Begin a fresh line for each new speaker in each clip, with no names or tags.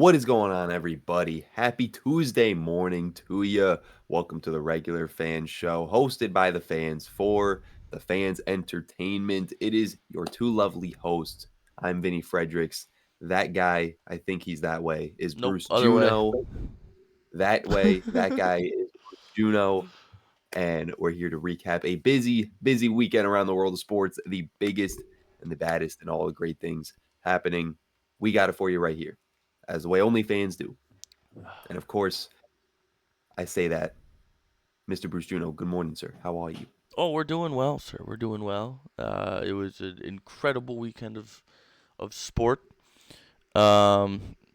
What is going on, everybody? Happy Tuesday morning to you. Welcome to the Regular Fan Show, hosted by the fans for the fans' entertainment. It is your two lovely hosts. I'm Vinny Fredericks. That guy, I think he's that way, is
Nope,
Bruce
other way.
Juno. That way, that guy is Bruce Juno. And we're here to recap a busy weekend around the world of sports, the biggest and the baddest and all the great things happening. We got it for you right here, as the way only fans do. And of course, I say that, Mr. Bruce Juno, good morning, sir. How are you?
Oh, we're doing well, sir. We're doing well. It was an incredible weekend of sport,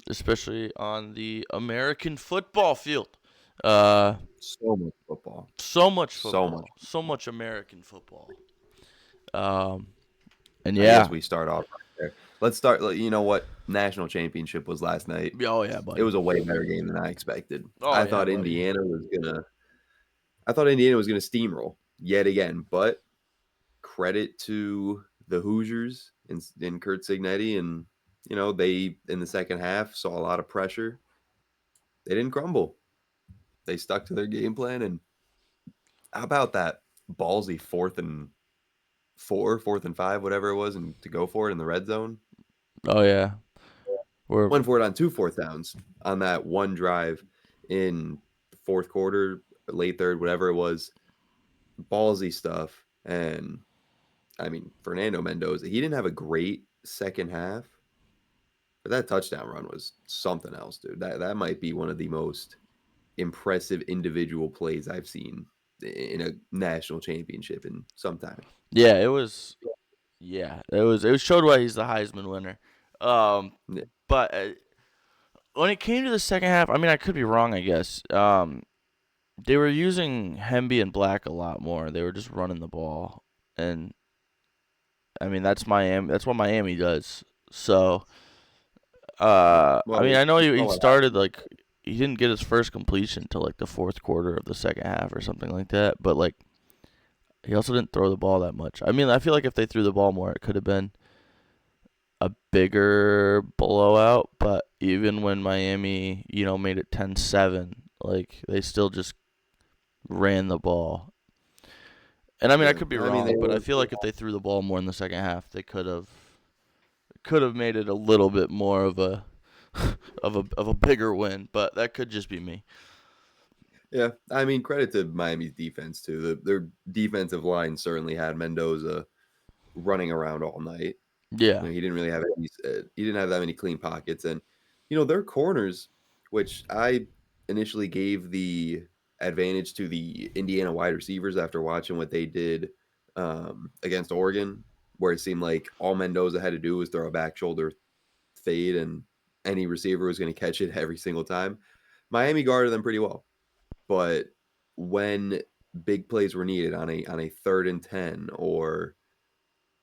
especially on the American football field. Uh,
So much football.
so much
So much.
football, so much American football. Um, and
I guess
yeah,
we start off right there. Let's start. You know what? National championship was last night.
oh yeah,
It
buddy.
was a way better game than I expected.
Oh
I
yeah,
thought
buddy.
Indiana was gonna. I thought Indiana was gonna steamroll yet again, but credit to the Hoosiers and Kurt Signetti, and they in the second half saw a lot of pressure. They didn't crumble. They stuck to their game plan, and how about that ballsy fourth and five, whatever it was, and to go for it in the red zone?
Oh yeah, we're
Went for it on two fourth downs on that one drive in the fourth quarter, late third, whatever it was. Ballsy stuff. And I mean, Fernando Mendoza, he didn't have a great second half, but that touchdown run was something else, dude. That might be one of the most impressive individual plays I've seen in a national championship in some time.
yeah. It was it was showed why he's the Heisman winner. Um,
Yeah.
but when it came to the second half, I mean, I could be wrong, I guess. They were using Hemby and Black a lot more. They were just running the ball, and I mean that's Miami. That's what Miami does. So, I
Well,
mean, I know
we
he
saw
he
what
started
happened.
like he didn't get his first completion till like the fourth quarter of the second half or something like that. But like he also didn't throw the ball that much. I mean, I feel like if they threw the ball more, it could have been a bigger blowout. But even when Miami, made it 10-7, like they still just ran the ball. And I mean, I
Yeah,
could be
I mean they
wrong, but I
were.
feel like if they threw the ball more in the second half, they could have made it a little bit more of a of a bigger win. But that could just be me.
Yeah, I mean credit to Miami's defense too. Their defensive line certainly had Mendoza running around all night.
Yeah,
He didn't really have he didn't have that many clean pockets, and their corners, which I initially gave the advantage to the Indiana wide receivers after watching what they did against Oregon, where it seemed like all Mendoza had to do was throw a back shoulder fade, and any receiver was going to catch it every single time. Miami guarded them pretty well, but when big plays were needed on a 3rd and 10 or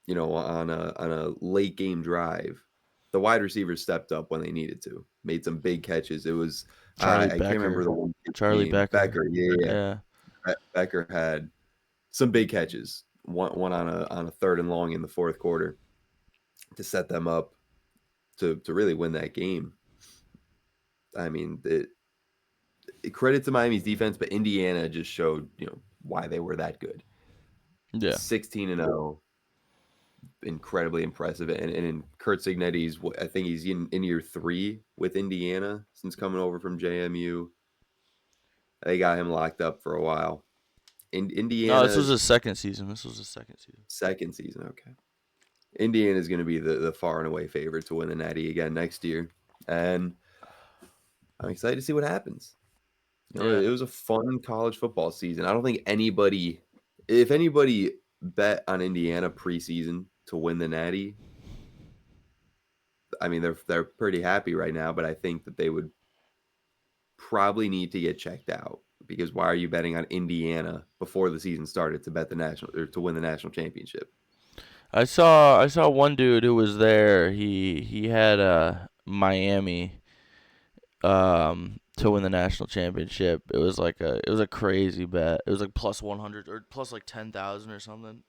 on a late game drive, the wide receivers stepped up when they needed to, made some big catches. It was
Charlie
I can't remember
Becker,
the one
Charlie
game.
Becker.
Becker, yeah.
Yeah,
Becker had some big catches. One on a 3rd and long in the fourth quarter to set them up to really win that game. I mean, credit to Miami's defense, but Indiana just showed why they were that good.
yeah.
16-0, incredibly impressive. And in Kurt Signetti's, I think he's in year 3 with Indiana since coming over from JMU. They got him locked up for a while. In
No, this was
Indiana's
his second season. This was his second season.
second season, okay. Indiana is going to be the far and away favorite to win the Natty again next year, and I'm excited to see what happens.
Yeah.
It was a fun college football season. I don't think if anybody bet on Indiana preseason to win the Natty, I mean they're pretty happy right now, but I think that they would probably need to get checked out because why are you betting on Indiana before the season started to bet the national or to win the national championship?
I saw one dude who was there. He had Miami to win the national championship. It was a crazy bet. It was like plus 100 or plus like 10,000 or something.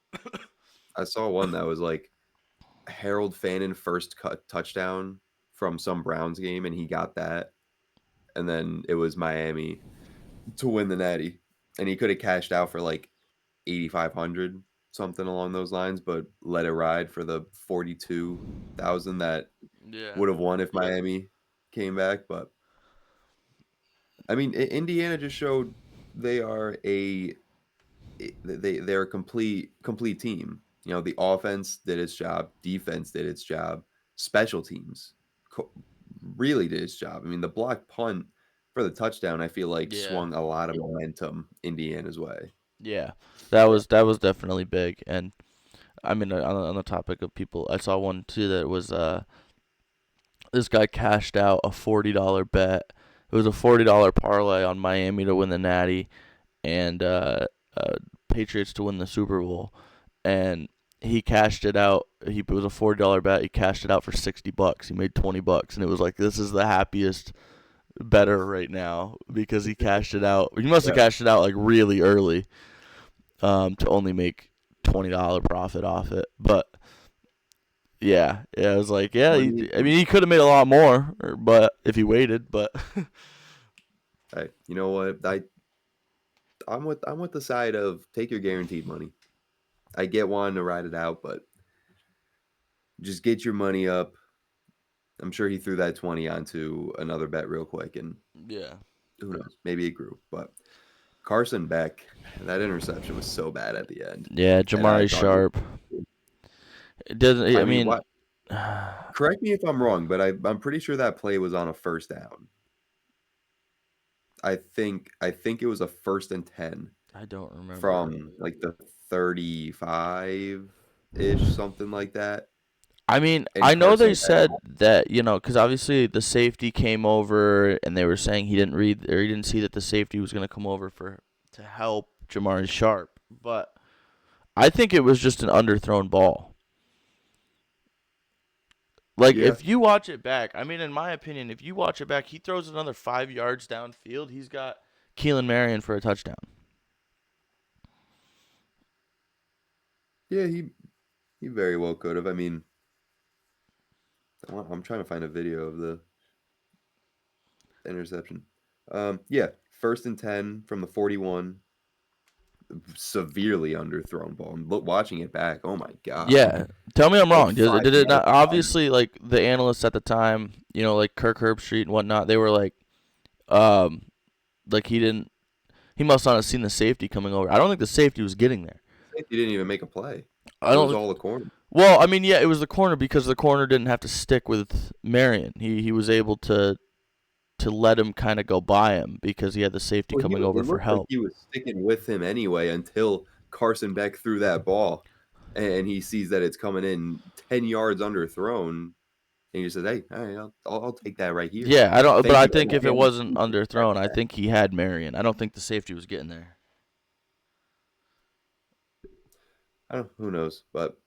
I saw one that was like Harold Fannin first cut touchdown from some Browns game, and he got that. And then it was Miami to win the Natty, and he could have cashed out for like 8,500, something along those lines, but let it ride for the 42,000 that
Yeah.
would have won if Miami came back. But I mean, Indiana just showed they are they're a complete team. You know, the offense did its job, defense did its job, special teams co- really did its job. I mean, the block punt for the touchdown, I feel like
Yeah.
swung a lot of momentum Indiana's way.
Yeah. That was definitely big. And I mean, on the topic of people, I saw one too that was this guy cashed out a $40 bet. It was a $40 parlay on Miami to win the Natty and uh, Patriots to win the Super Bowl, and he cashed it out. It was a $40 bet. He cashed it out for $60. He made $20, and it was like, this is the happiest better right now because he cashed it out. He must have
Yeah.
cashed it out like really early, to only make $20 profit off it. But yeah, I was like, yeah.
Money.
I mean, he could have made a lot more, but if he waited, but
Hey, you know what? I'm with the side of take your guaranteed money. I get wanting to ride it out, but just get your money up. I'm sure he threw that 20 onto another bet real quick, and
yeah,
who knows? Maybe it grew. But Carson Beck, that interception was so bad at the end,
yeah,
and I
Jamari
thought it
Sharp.
was.
It doesn't. I
I mean,
mean,
what? Correct me if I'm wrong, but I'm pretty sure that play was on a first down. I think it was a first and 10
I don't remember.
from like the 35 ish, something like that.
I mean,
And
I know
Carson
they
Beck,
said that, because obviously the safety came over and they were saying he didn't read or he didn't see that the safety was going to come over for to help Jamari Sharp, but I think it was just an underthrown ball. Like
yeah,
if you watch it back, I mean, in my opinion, if you watch it back, he throws another 5 yards downfield. He's got Keelan Marion for a touchdown.
yeah, he very well could have. I mean, I'm trying to find a video of the interception. Yeah, first and 10 from the 41, severely underthrown ball. And watching it back, oh my god,
Yeah, tell me I'm
like
wrong.
five
Did it not?
yards behind.
Obviously, like the analysts at the time, like Kirk Herbstreit and whatnot, they were um, like he didn't. He must not have seen the safety coming over. I don't think the safety was getting there.
Safety didn't even make a play.
I
It was
don't.
all the corner.
Well, I mean, yeah, it was the corner because the corner didn't have to stick with Marion. He was able to let him kind of go by him because he had the safety
Well,
coming over
it
for
looked like
help.
he was sticking with him anyway until Carson Beck threw that ball, and he sees that it's coming in 10 yards underthrown, and he just says, "Hey, all right, I'll take that right here.
Yeah, I don't. But
Thank
I
you very
think
much."
if it wasn't underthrown, I think he had Marion. I don't think the safety was getting there.
I don't. Who knows? But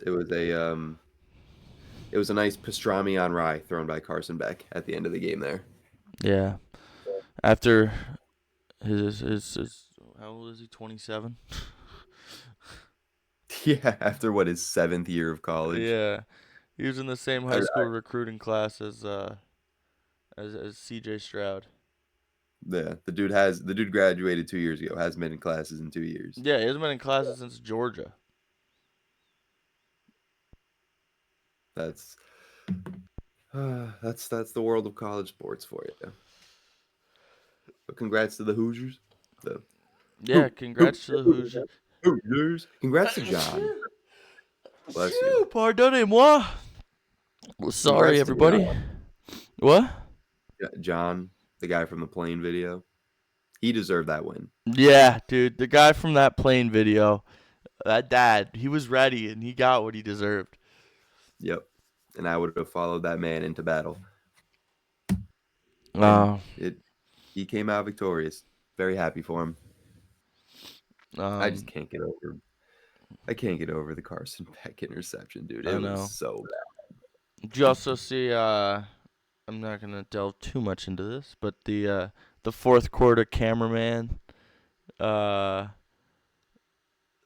it was a nice pastrami on rye thrown by Carson Beck at the end of the game there.
Yeah. After his how old is he? 27.
Yeah, after what his seventh year of college.
Yeah, he was in the same
I,
high school recruiting class as C.J. Stroud.
yeah, the dude graduated 2 years ago. Hasn't been in classes in 2 years.
Yeah, he hasn't been in classes since Georgia.
That's that's the world of college sports for you. But congrats to the Hoosiers. The
Yeah, congrats to the Hoosiers.
Hoosiers. Congrats to John. Bless you.
Pardonnez-moi. Well, sorry,
Congrats to
everybody. What?
John, the guy from the plane video. He deserved that win.
Yeah, dude, the guy from that plane video, that dad, he was ready and he got what he deserved.
Yep. And I would have followed that man into battle. And
Uh,
he came out victorious. Very happy for him. I just
um,
can't get over. I can't get over the Carson Beck interception, dude. It
I
was
know.
so bad.
Did you also see? I'm not gonna delve too much into this, but the fourth quarter cameraman, uh,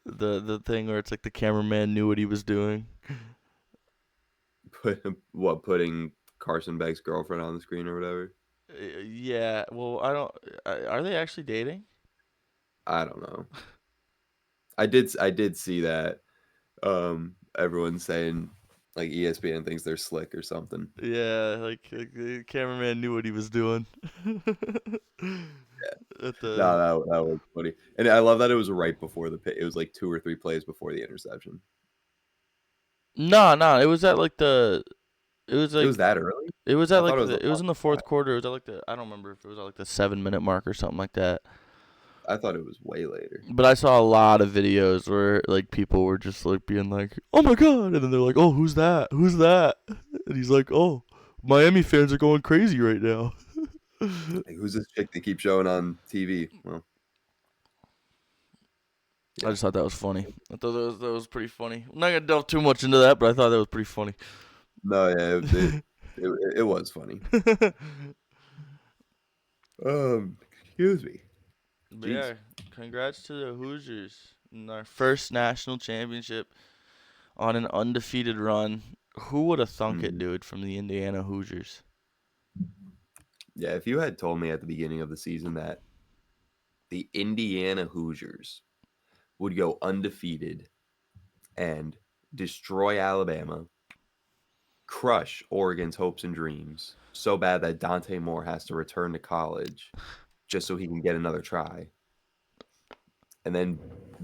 the thing where it's like the cameraman knew what he was doing.
Putting Carson Beck's girlfriend on the screen or whatever.
Yeah. Well, I don't. Are they actually dating?
I don't know. I did see that. Everyone's saying like ESPN thinks they're slick or something.
Yeah, like the cameraman knew what he was doing. At
No,
the
that was funny, and I love that it was right before the it was like 2 or 3 plays before the interception.
No, no, it was at like the it was
It
like
was that early?
it was
I
at
thought
like
it was the
the it was
fourth
in the
quarter.
fourth quarter. It was at like the I don't remember if it was at like the 7 minute mark or something like that.
I thought it was way later.
But I saw a lot of videos where like people were just like being like, "Oh my god," and then they're like, "Oh, who's that? Who's that?" And he's like, "Oh, Miami fans are going crazy right now."
Like, who's this chick they keep showing on TV? Well,
I
yeah.
just thought that was funny. I thought that was pretty funny. I'm not gonna delve too much into that, but I thought that was pretty funny.
No, yeah, it was funny. Excuse me.
But
Jeez.
yeah, congrats to the Hoosiers in our first national championship on an undefeated run. Who would have thunk it,
Mhm.
dude, from the Indiana Hoosiers?
Yeah, if you had told me at the beginning of the season that the Indiana Hoosiers would go undefeated and destroy Alabama, crush Oregon's hopes and dreams so bad that Dante Moore has to return to college just so he can get another try, and then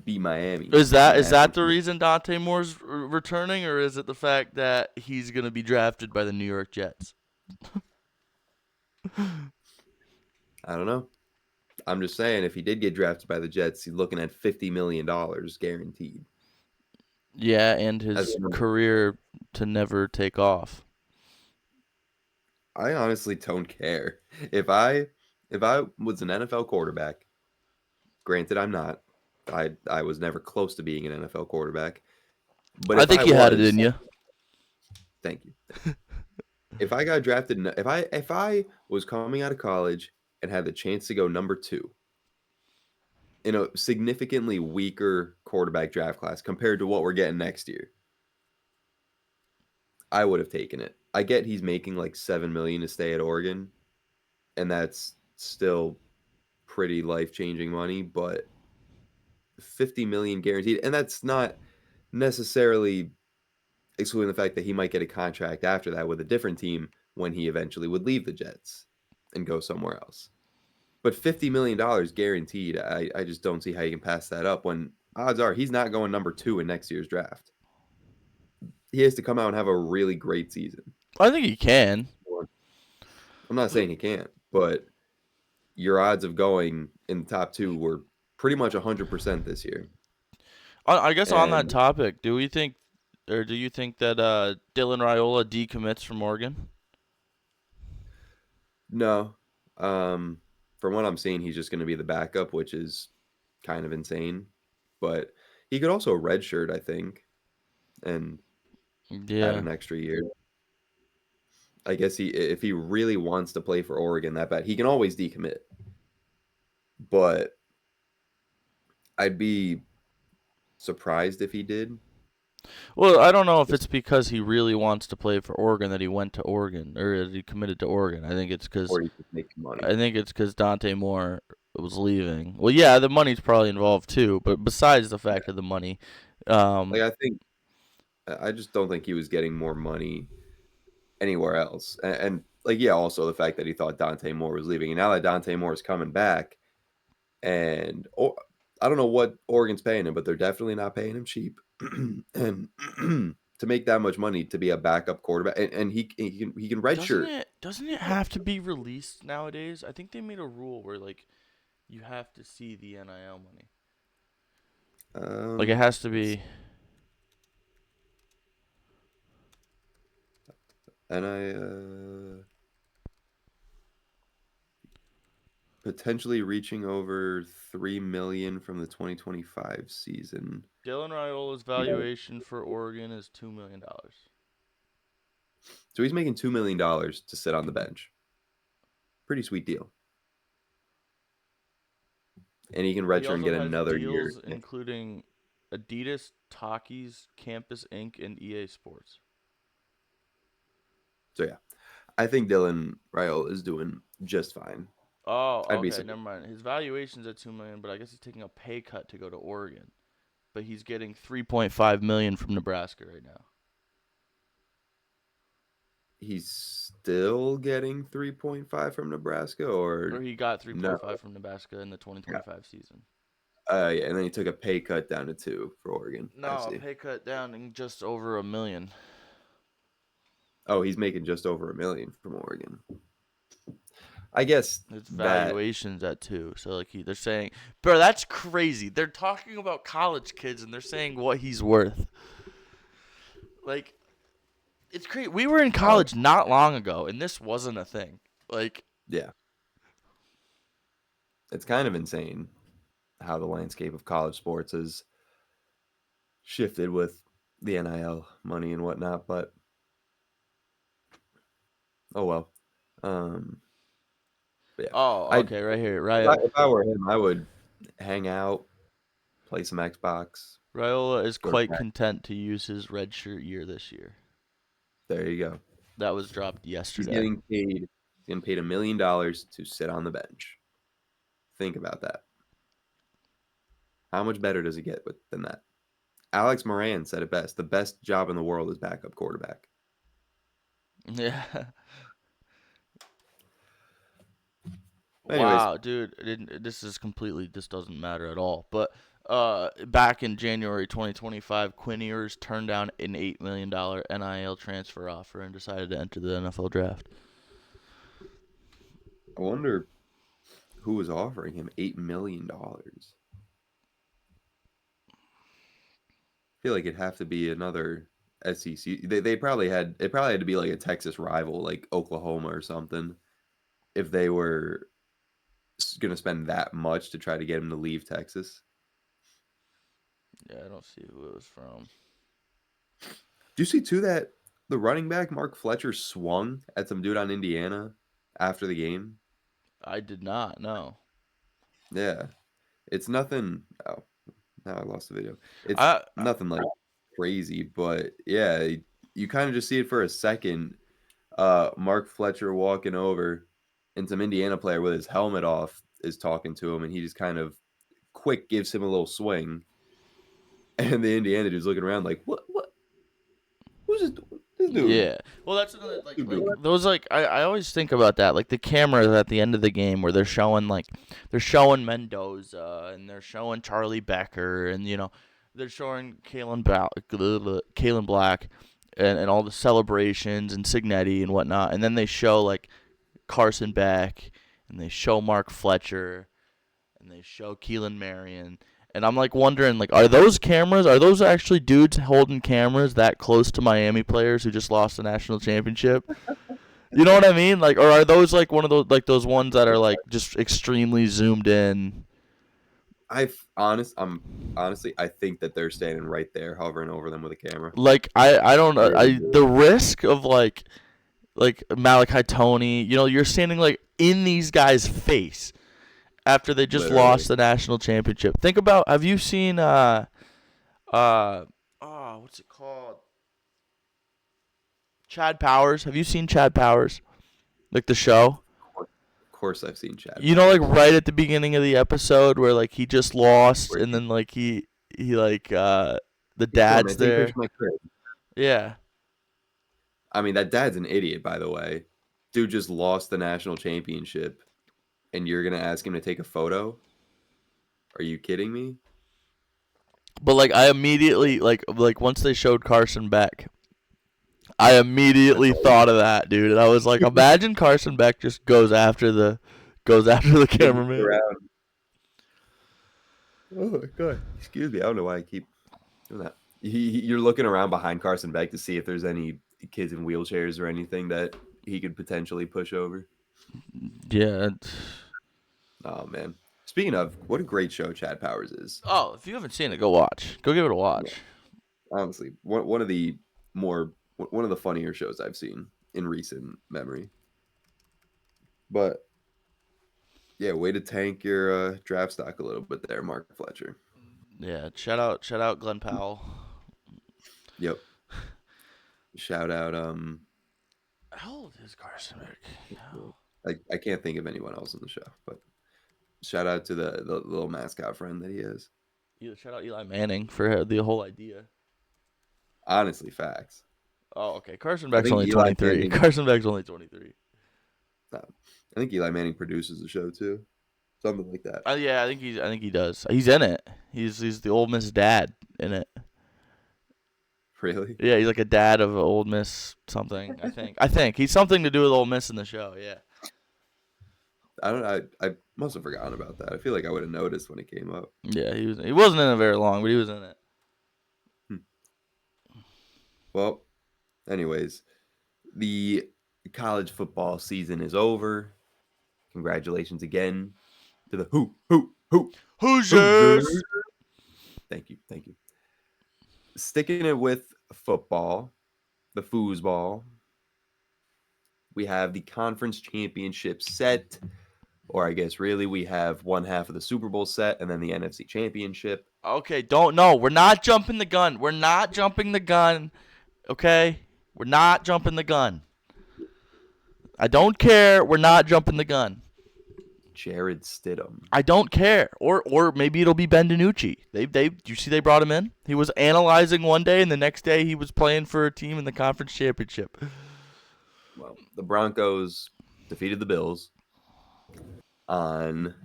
beat Miami
Is
in
that
the
is
national
that the
championship.
reason Dante Moore's returning, or is it the fact that he's gonna be drafted by the New York Jets?
I don't know. I'm just saying, if he did get drafted by the Jets, he's looking at $50 million guaranteed.
Yeah, and
As
his
a number.
career to never take off.
I honestly don't care. If I was an NFL quarterback, granted I'm not. I was never close to being an NFL quarterback, but
I
if I
think you had it in
was,
you.
thank you. If I got drafted, if I was coming out of college and had the chance to go number 2 in a significantly weaker quarterback draft class compared to what we're getting next year, I would have taken it. I get he's making like 7 million to stay at Oregon, and that's still pretty life-changing money, but 50 million guaranteed, and that's not necessarily excluding the fact that he might get a contract after that with a different team when he eventually would leave the Jets and go somewhere else. But $50 million guaranteed, I just don't see how you can pass that up when odds are he's not going number 2 in next year's draft. He has to come out and have a really great season.
I think he can.
I'm not saying he can't, but your odds of going in the top 2 were pretty much 100% this year.
I guess on that
And
topic, do you think that Dylan Raiola decommits from Oregon?
no, from what I'm seeing, he's just going to be the backup, which is kind of insane. But he could also redshirt, I think, and add
Yeah.
an extra year. I guess if he really wants to play for Oregon that bad, he can always decommit. But I'd be surprised if he did,
Well, I don't know if it's
just
because he really wants to play for Oregon that he went to Oregon or that he committed to Oregon.
or he could make money.
I think it's because Dante Moore was leaving. Well, yeah, the money's probably involved too, but besides the fact of the money,
Like
um,
I just don't think he was getting more money anywhere else. And like, yeah, also the fact that he thought Dante Moore was leaving, and now that Dante Moore is coming back, and I don't know what Oregon's paying him, but they're definitely not paying him cheap. And to make that much money to be a backup quarterback, and he can redshirt.
doesn't it have to be released nowadays? I think they made a rule where like you have to see the NIL money. Like it has to
Let's
be.
and I potentially reaching over 3 million from the 2025 season.
Dylan Raiola's
Yeah.
valuation for Oregon is $2 million.
So he's making $2 million to sit on the bench. Pretty sweet deal. And he can
He
redshirt and
also
get
has
another year.
deals including Adidas, Takis, Campus Inc., and EA Sports.
So yeah, I think Dylan Raiola is doing just fine.
Oh,
I'd be
okay,
surprised.
never mind. His valuation's at 2 million, but I guess he's taking a pay cut to go to Oregon. But he's getting 3.5 million from Nebraska right now.
He's still getting 3.5 from Nebraska,
Or
or
he got
no?
3.5 from Nebraska in the
Yeah.
2025 season.
Yeah, and then he took a pay cut down to 2 for Oregon. I
No,
see.
pay cut down in just over 1 million.
Oh, he's making just over 1 million from Oregon. I guess
His
that
valuation's at 2. So like they're saying, bro, that's crazy. They're talking about college kids and they're saying what he's worth. Like it's crazy. We were in
college.
college not long ago, and this wasn't a thing. Like,
Yeah, it's kind of insane how the landscape of college sports has shifted with the NIL money and whatnot. But oh well. Um, but yeah,
oh, okay, right here, right.
if I were him, I would hang out, play some Xbox,
Raiola is
go to
quite
bed.
content to use his redshirt year this year.
There you go.
That was dropped
He's
yesterday.
getting paid. He's getting paid $1 million to sit on the bench. Think about that. How much better does it get than that? Alex Moran said it best. The best job in the world is backup quarterback.
Yeah.
Anyways,
Wow, dude, this is completely. This doesn't matter at all. But back in January 2025, Quinn Ewers turned down an $8 million NIL transfer offer and decided to enter the NFL draft.
I wonder who was offering him $8 million. I feel like it'd have to be another SEC. They probably had it probably had to be like a Texas rival, like Oklahoma or something, if they were going to spend that much to try to get him to leave Texas.
Yeah, I don't see who it was from.
Do you see too that the running back Mark Fletcher swung at some dude on Indiana after the game?
I did not know.
Yeah, it's nothing. Oh, now I lost the video. It's
I
nothing like crazy, but yeah, you kind of just see it for a second. Mark Fletcher walking over, and some Indiana player with his helmet off is talking to him, and he just kind of quick gives him a little swing, and the Indiana dude's looking around like, what, who's this dude?
Yeah. Well, that's another
What's
like
this dude
like
doing?
those like I always think about that like the cameras at the end of the game where they're showing Mendoza and they're showing Charlie Becker and they're showing Kalen Black and all the celebrations and Signetti and whatnot and then they show like Carson Beck and they show Mark Fletcher and they show Keelan Marion. And I'm like wondering, like, are those cameras? Are those actually dudes holding cameras that close to Miami players who just lost the national championship? You know what I mean? Like, or are those like one of those ones that are like just extremely zoomed in?
I'm honestly, I think that they're standing right there, hovering over them with a camera.
Like, I don't know.
Really
I
do.
the risk of like Malachi Tony, you're standing like in these guys' face after they just
Literally.
lost the national championship. Think about, have you seen what's it called? Chad Powers. Have you seen Chad Powers? Like the show?
Of course, I've seen Chad
Like
Powers.
right at the beginning of the episode where like he just lost
Where
and then like he like the
Come on, man,
dad's
take a picture
there.
of my crib.
Yeah.
I mean, that dad's an idiot, by the way. Dude just lost the national championship, and you're gonna ask him to take a photo? Are you kidding me?
But like I immediately like once they showed Carson Beck, I
That's
immediately
all you
thought of that, dude. And I was like, imagine Carson Beck just goes after the
just look
cameraman.
around. Oh my god. Excuse me. I don't know why I keep doing that. You're looking around behind Carson Beck to see if there's any kids in wheelchairs or anything that he could potentially push over.
Yeah.
Oh man. Speaking of, what a great show Chad Powers is.
Oh, if you haven't seen it, go watch. Go give it a
Yeah,
watch.
honestly, one of the one of the funnier shows I've seen in recent memory. But yeah, way to tank your draft stock a little bit there, Mark Fletcher.
Yeah, shout out Glenn Powell.
Yep. Shout out
How old is Carson Beck?
I can't think of anyone else on the show, but shout out to the little mascot friend that he is.
Shout out Eli Manning for the whole idea.
Honestly, facts.
Oh, okay. Carson
I
Beck's
think
only
Eli
23.
Manning.
Carson Beck's only 23.
I think Eli Manning produces the show too, something like that.
Yeah, I think he does. He's in it. He's the Ole Miss dad in it.
Really?
Yeah, he's like a dad of Ole Miss something. I think he's something to do with Ole Miss in the show. Yeah.
I don't. I must have forgotten about that. I feel like I would have noticed when it came up.
Yeah, he wasn't in it very long, but he was in it.
Hmm. Well, anyways, the college football season is over. Congratulations again to the Hoosiers.
Hoosiers.
Thank you. Sticking it with football, the foosball, we have the conference championship set, or I guess really we have one half of the Super Bowl set and then the NFC championship.
Okay, don't no. We're not jumping the gun. We're not jumping the gun. Okay, we're not jumping the gun. I don't care. We're not jumping the gun.
Jared Stidham.
I don't care. Or maybe it'll be Ben DiNucci. Do you see they brought him in? He was analyzing one day and the next day he was playing for a team in the conference championship.
Well, the Broncos defeated the Bills on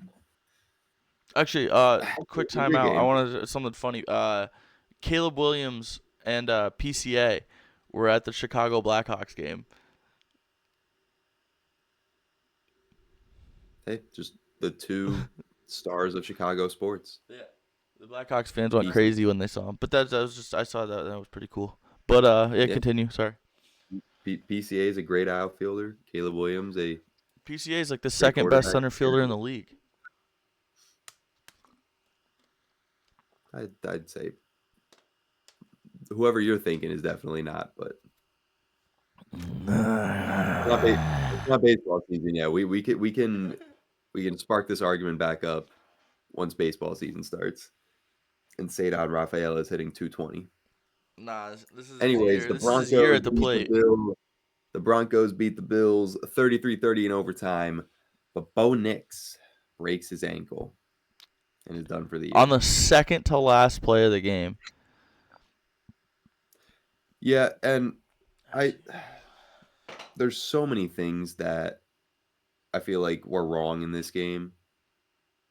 Actually, quick
a great
timeout. I
game.
wanted something funny. Caleb Williams and PCA were at the Chicago Blackhawks game.
Hey, just the two stars of Chicago sports.
Yeah. The Blackhawks fans went
Decent.
crazy when they saw him. But that was just I saw that was pretty cool. But yeah,
Yeah.
continue. Sorry.
PCA is a great outfielder. Caleb Williams, a
PCA is like the
great
second best
quarterback.
center fielder in the league.
I'd say whoever you're thinking is definitely not, but it's not baseball season yet. We can spark this argument back up once baseball season starts. And Cedar Rafael is hitting 220.
Nah, this is his
Anyways,
year. This is his year at the plate.
The Broncos beat the Bills 33-30 in overtime, but Bo Nix breaks his ankle and is done for the
On
year.
the second to last play of the game.
Yeah, and there's so many things that I feel like were wrong in this game.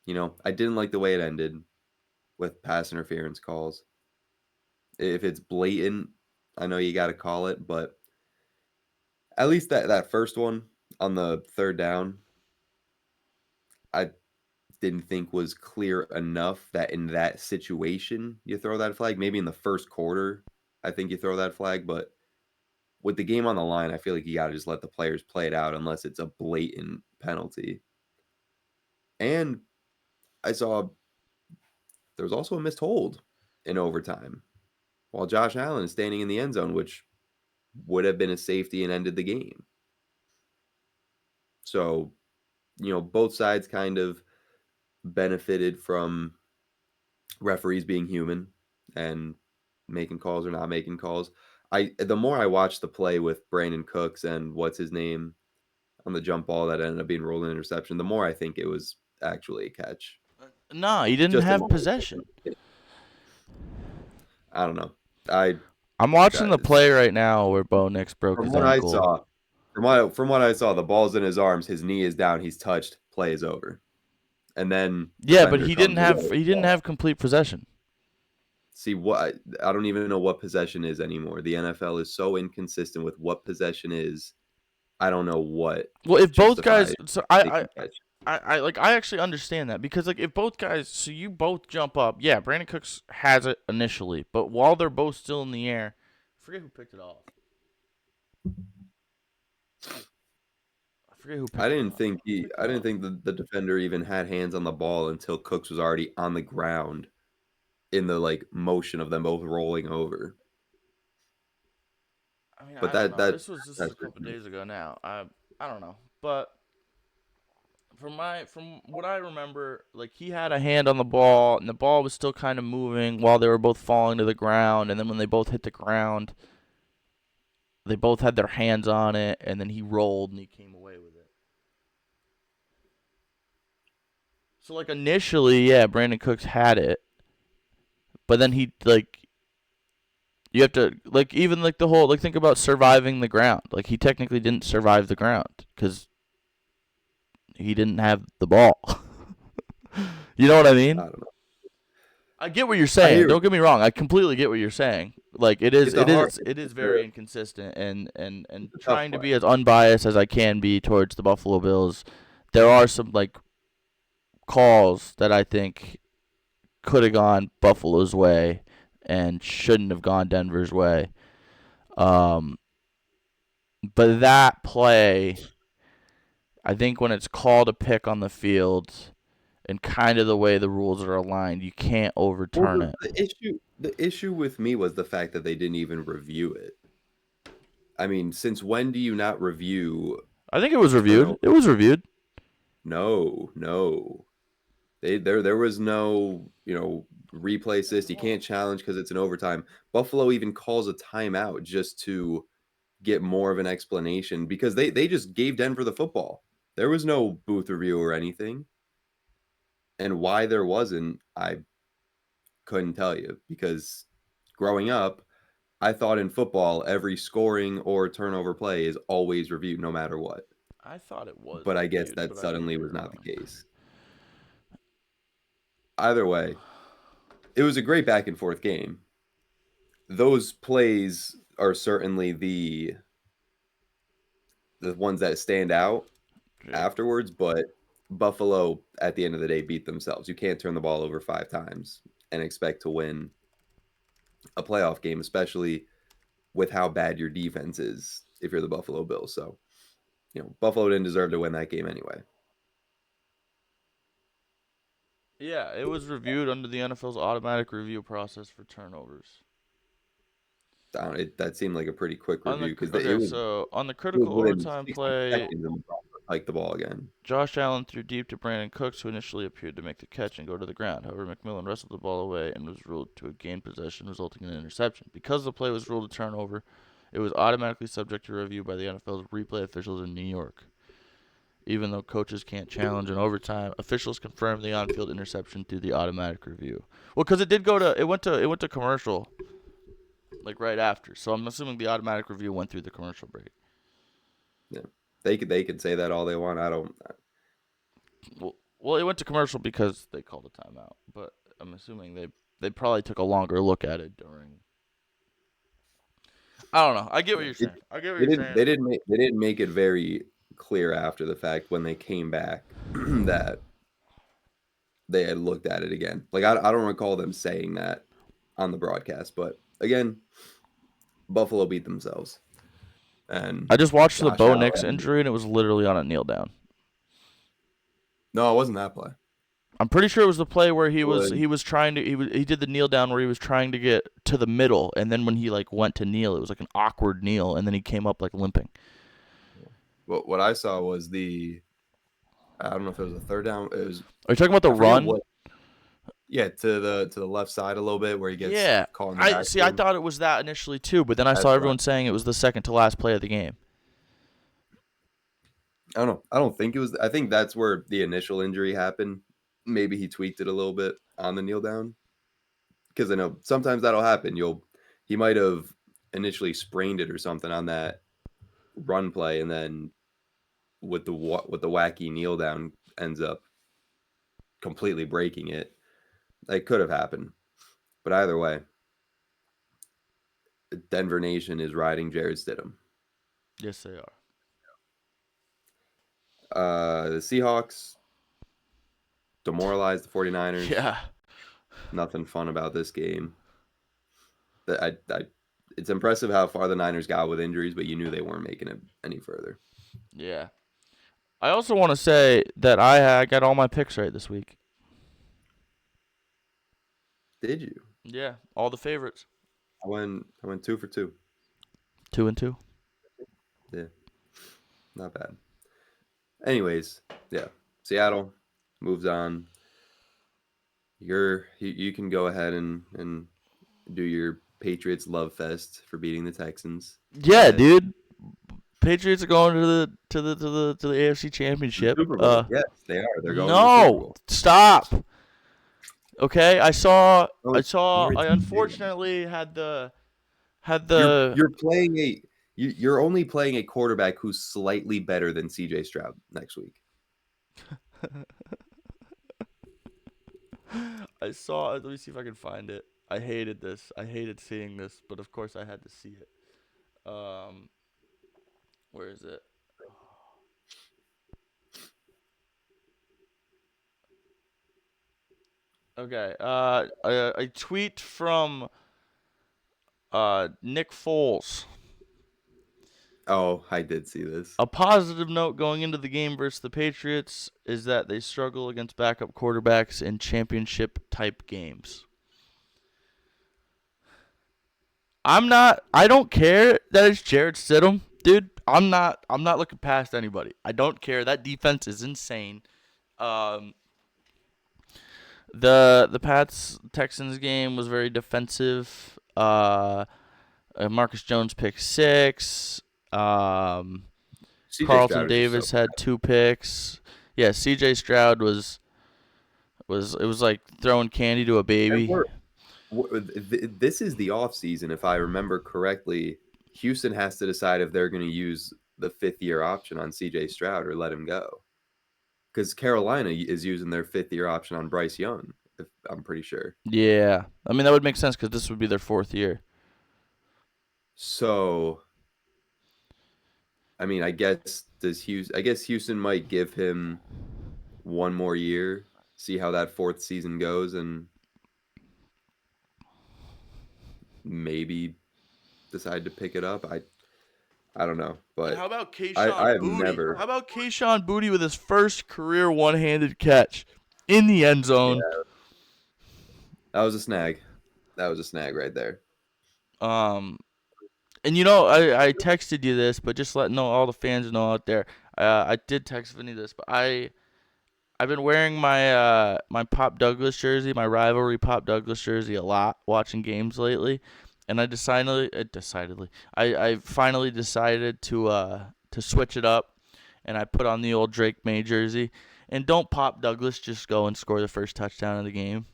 I didn't like the way it ended with pass interference calls. If it's blatant, I know you got to call it, but at least that first one on the third down, I didn't think was clear enough that in that situation you throw that flag. Maybe in the first quarter, I think you throw that flag, but with the game on the line, I feel like you got to just let the players play it out unless it's a blatant penalty. And I saw there was also a missed hold in overtime while Josh Allen is standing in the end zone, which would have been a safety and ended the game. So, both sides kind of benefited from referees being human and making calls or not making calls. The more I watched the play with Brandon Cooks and what's his name on the jump ball that ended up being rolled an interception, the more I think it was actually a catch.
Nah, he didn't
Just in
have
my
possession.
I don't know. I
I'm watching the
guys,
play right now where Bo Nix broke
from
his
what I
ankle.
saw, from what I saw, the ball's in his arms, his knee is down, he's touched, play is over, and then
Yeah, but
defender comes in.
he didn't have complete possession.
See what I don't even know what possession is anymore. The NFL is so inconsistent with what possession is. I don't know what
Well, if both
justifies
guys, so
making catch.
I actually understand that because like if both guys, so you both jump up, yeah, Brandon Cooks has it initially, but while they're both still in the air, I forget who picked it off. I forget who
I
picked it
didn't
off.
think
Who
he.
picked
I
it
didn't
off?
think the defender even had hands on the ball until Cooks was already on the ground in the motion of them both rolling over.
I mean,
But
I don't know. This is
that's
a
just
couple
me.
days ago now. I don't know, but from what I remember, like he had a hand on the ball, and the ball was still kind of moving while they were both falling to the ground, and then when they both hit the ground, they both had their hands on it, and then he rolled and he came away with it. So like initially, yeah, Brandon Cooks had it, but then he like you have to like even like the whole like think about surviving the ground. Like he technically didn't survive the ground because he didn't have the ball. You know what I
I
mean?
don't know.
I get what you're
I
saying.
hear
Don't get me wrong. I completely get what you're saying. Like
it's a hard
it is very inconsistent and
it's a tough
trying to
play.
be as unbiased as I can be towards the Buffalo Bills. There are some like calls that I think could have gone Buffalo's way and shouldn't have gone Denver's way. Um, but that play, I think when it's called a pick on the field and kind of the way the rules are aligned, you can't
Well,
overturn it.
the issue with me was the fact that they didn't even review it. I mean, since when do you not review
I think it was reviewed.
turnover?
It was reviewed.
No, no. There was no, replay assist. You can't challenge because it's an overtime. Buffalo even calls a timeout just to get more of an explanation because they just gave Denver the football. There was no booth review or anything. And why there wasn't, I couldn't tell you because growing up, I thought in football every scoring or turnover play is always reviewed no matter what.
I thought it was
But I guess
reviewed,
that
but I could
suddenly
be
was not the
wrong.
case. Either way, it was a great back and forth game. Those plays are certainly the ones that stand out
Yeah.
afterwards, but Buffalo at the end of the day beat themselves. You can't turn the ball over 5 times and expect to win a playoff game, especially with how bad your defense is if you're the Buffalo Bills. So, Buffalo didn't deserve to win that game anyway.
Yeah, it was reviewed under the NFL's automatic review process for turnovers.
That seemed like a pretty quick
On the
review because
okay, so on the
it was
critical
within
overtime
60
play,
seconds and the Broncos hiked the ball again.
Josh Allen threw deep to Brandon Cooks, who initially appeared to make the catch and go to the ground. However, McMillan wrestled the ball away and was ruled to a gain possession, resulting in an interception. Because the play was ruled a turnover, it was automatically subject to review by the NFL's replay officials in New York. Even though coaches can't challenge in overtime, officials confirmed the on-field interception through the automatic review. Well, because it went to commercial like right after, so I'm assuming the automatic review went through the commercial break.
Yeah, they could say that all they want. I don't.
Well, it went to commercial because they called a timeout, but I'm assuming they probably took a longer look at it during. I don't know. I get what you're
It,
saying. I get what
they
you're
didn't.
saying.
They didn't make it very clear after the fact when they came back that they had looked at it again. Like I don't recall them saying that on the broadcast, but again, Buffalo beat themselves, and
I just watched the
Josh
Bo Nix
Allen.
injury and it was literally on a kneel down.
No, it wasn't that play.
I'm pretty sure it was the play where
It was
he was trying to he did the kneel down where he was trying to get to the middle and then when he like went to kneel it was like an awkward kneel and then he came up like limping.
what I saw was I don't know if it was a third down. It was
Are you talking about the
I forget
run?
what. Yeah, to the left side a little bit where he gets
Yeah.
caught in the
I see I
backfield.
thought it was that initially too, but then I saw
That's right.
everyone saying it was the second to last play of the game.
I don't know. I don't think it was. I think that's where the initial injury happened. Maybe he tweaked it a little bit on the kneel down because I know sometimes that'll happen. He might have initially sprained it or something on that run play, and then with the wacky kneel down ends up completely breaking it. That could have happened, but either way, Denver Nation is riding Jared Stidham.
Yes, they are.
The Seahawks demoralized the 49ers.
Yeah.
Nothing fun about this game. It's impressive how far the Niners got with injuries, but you knew they weren't making it any further.
Yeah. I also want to say that I got all my picks right this week.
Did you?
Yeah, all the favorites.
I went 2 for 2.
2-2.
Yeah, not bad. Anyways, yeah, Seattle moves on. You can go ahead and do your Patriots love fest for beating the Texans.
Yeah, dude. Patriots are going to the AFC
The
Championship.
Super Bowl. Yes, they are. They're going to the Super
No,
Bowl.
stop. Okay, I saw.
Oh,
I
it's
saw. I
guaranteed.
unfortunately had
You're
the.
you're playing a you're only playing a quarterback who's slightly better than CJ Stroud next week.
I saw. Let me see if I can find it. I hated this. I hated seeing this, but of course I had to see it. Um, where is it? Okay. A tweet from Nick Foles.
Oh, I did see this.
A positive note going into the game versus the Patriots is that they struggle against backup quarterbacks in championship type games. I don't care that it's Jared Stidham, dude. I'm not looking past anybody. I don't care. That defense is insane. Um the Pats Texans game was very defensive. Marcus Jones pick six. Um
CJ
Carlton
Stroud is just so
Davis had two picks. Yeah, CJ Stroud was it was like throwing candy to a
and
baby.
this is the off season, if I remember correctly. Houston has to decide if they're going to use the 5th-year option on CJ Stroud or let him go. Because Carolina is using their 5th-year option on Bryce Young, if I'm pretty sure.
Yeah, I mean that would make sense because this would be their fourth year.
So, I mean, I guess Houston might give him one more year, see how that 4th season goes, and maybe decide to pick it up. I don't know,
And
but
how about
I
Kayshon
have
Booty?
never.
How about Kayshon Booty with his first career one-handed catch in the end zone?
Yeah, that was a snag. That was a snag right there.
Um, and I texted you this, but just letting know all the fans know out there. I did text Vinny this, but I've been wearing my Pop Douglas jersey, my rivalry Pop Douglas jersey a lot watching games lately, and I finally decided to switch it up, and I put on the old Drake May jersey. And don't Pop Douglas just go and score the first touchdown of the game?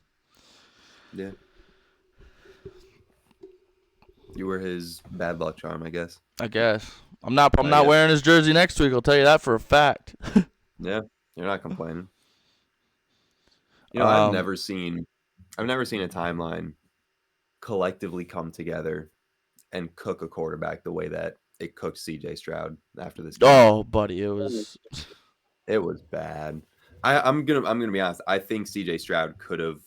Yeah, you were his bad luck charm, I guess.
I guess I'm
I
not
guess.
wearing his jersey next week. I'll tell you that for a fact.
Yeah, you're not complaining.
um,
I've never seen a timeline collectively come together and cook a quarterback the way that it cooked CJ Stroud after this game.
oh, buddy, it was.
It was bad. I'm gonna be honest. I think CJ Stroud could have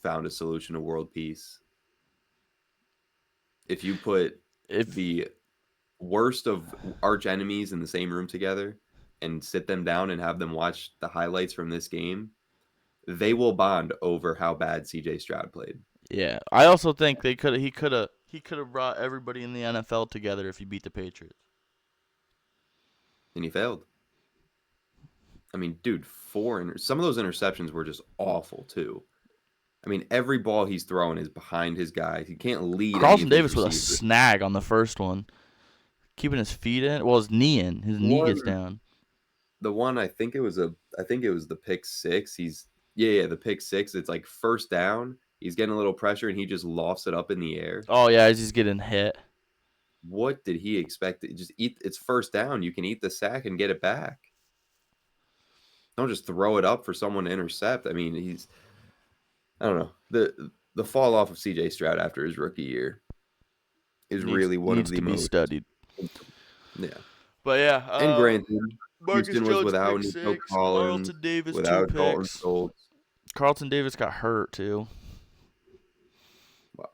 found a solution to world peace if you put
If
the worst of arch enemies in the same room together and sit them down and have them watch the highlights from this game. They will bond over how bad CJ Stroud played,
Yeah, I also think he could have brought everybody in the NFL together if he beat the Patriots.
and he failed. I mean, dude, some of those interceptions were just awful too. I mean, every ball he's throwing is behind his guy. He can't lead any
Carlton
of his
Davis with a
receivers.
snag on the first one, keeping his feet in. Well, his knee in. His knee gets
One,
down.
the one I think it was the pick six. Yeah, the pick six. It's like first down. He's getting a little pressure and he just lofts it up in the air.
Oh yeah, as he's getting hit.
What did he expect? Just eat. It's first down. You can eat the sack and get it back. Don't just throw it up for someone to intercept. I mean, I don't know. The fall off of CJ Stroud after his rookie year is
Needs
really one of
needs
the
to be
most.
studied.
Yeah.
But yeah,
And granted,
Marcus
Houston was
Jones
without
pick
Nico
six.
Collins,
Carlton Davis two
without Dalton
picks.
Schultz.
Carlton Davis got hurt too.
Well,